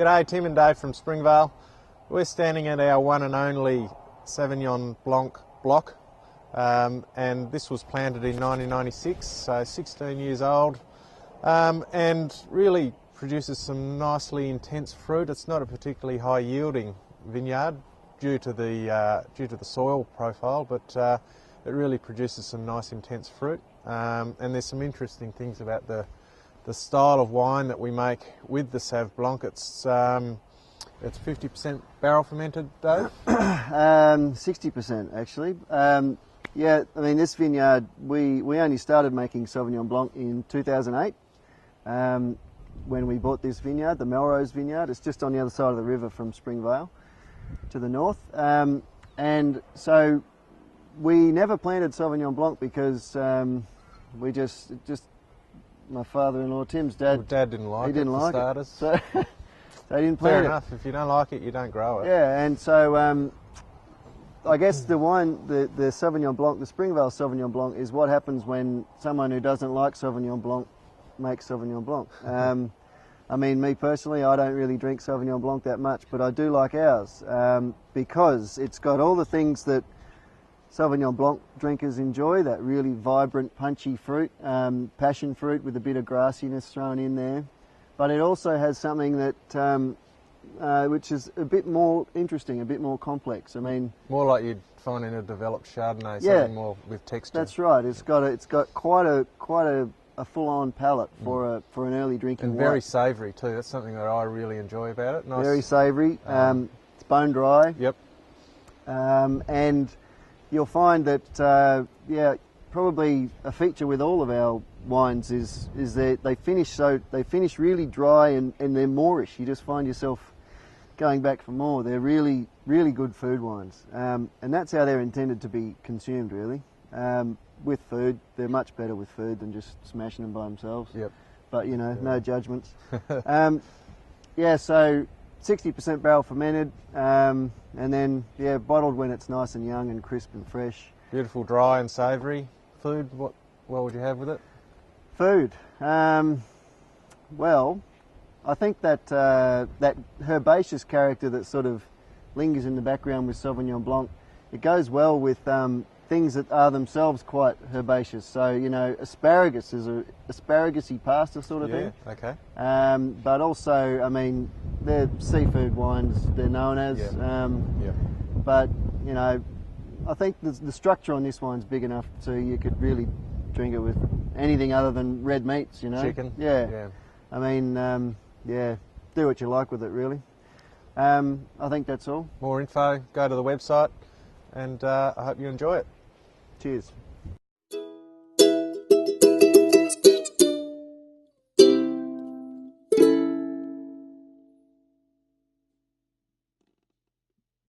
G'day, Tim and Dave from Spring Vale. We're standing at our one and only Sauvignon Blanc block, and this was planted in 1996, so 16 years old, and really produces some nicely intense fruit. It's not a particularly high yielding vineyard due to the soil profile, but it really produces some nice intense fruit, and there's some interesting things about the style of wine that we make with the Sauv Blanc. It's 50% barrel fermented, Dave? 60% actually. Yeah, I mean this vineyard, we only started making Sauvignon Blanc in 2008 when we bought this vineyard, the Melrose vineyard. It's just on the other side of the river from Spring Vale to the north. And so we never planted Sauvignon Blanc because we just my father-in-law, Tim's dad... Well, Dad didn't like it, didn't for like starters. So they didn't plant it. Fair enough. If you don't like it, you don't grow it. Yeah, and so I guess the wine, the Sauvignon Blanc, the Spring Vale Sauvignon Blanc, is what happens when someone who doesn't like Sauvignon Blanc makes Sauvignon Blanc. I mean, me personally, I don't really drink Sauvignon Blanc that much, but I do like ours because it's got all the things that Sauvignon Blanc drinkers enjoy, that really vibrant, punchy fruit, passion fruit with a bit of grassiness thrown in there. But it also has something that, which is a bit more interesting, a bit more complex. I mean, more like you'd find in a developed Chardonnay, yeah, something more with texture. That's right. It's got quite a full-on palate for an early drinking and wine. very savoury too. That's something that I really enjoy about it. Nice. Very savoury. It's bone dry. Yep. And you'll find that, yeah, probably a feature with all of our wines is that they finish really dry and they're moreish. You just find yourself going back for more. They're really, really good food wines. And that's how they're intended to be consumed, really. With food, they're much better with food than just smashing them by themselves. Yep. But, you know, no judgments. Yeah, so 60% barrel fermented, and then, yeah, bottled when it's nice and young and crisp and fresh. Beautiful, dry and savoury food. What would you have with it? Food. Well, I think that that herbaceous character that sort of lingers in the background with Sauvignon Blanc, it goes well with things that are themselves quite herbaceous. So, you know, asparagus is a asparagus-y pasta sort of thing. Okay. But also, I mean, they're seafood wines, they're known as. But, you know, I think the structure on this wine's big enough so you could really drink it with anything other than red meats, you know. Chicken. Yeah. I mean, yeah, do what you like with it, really. I think that's all. More info, go to the website, and I hope you enjoy it. Cheers.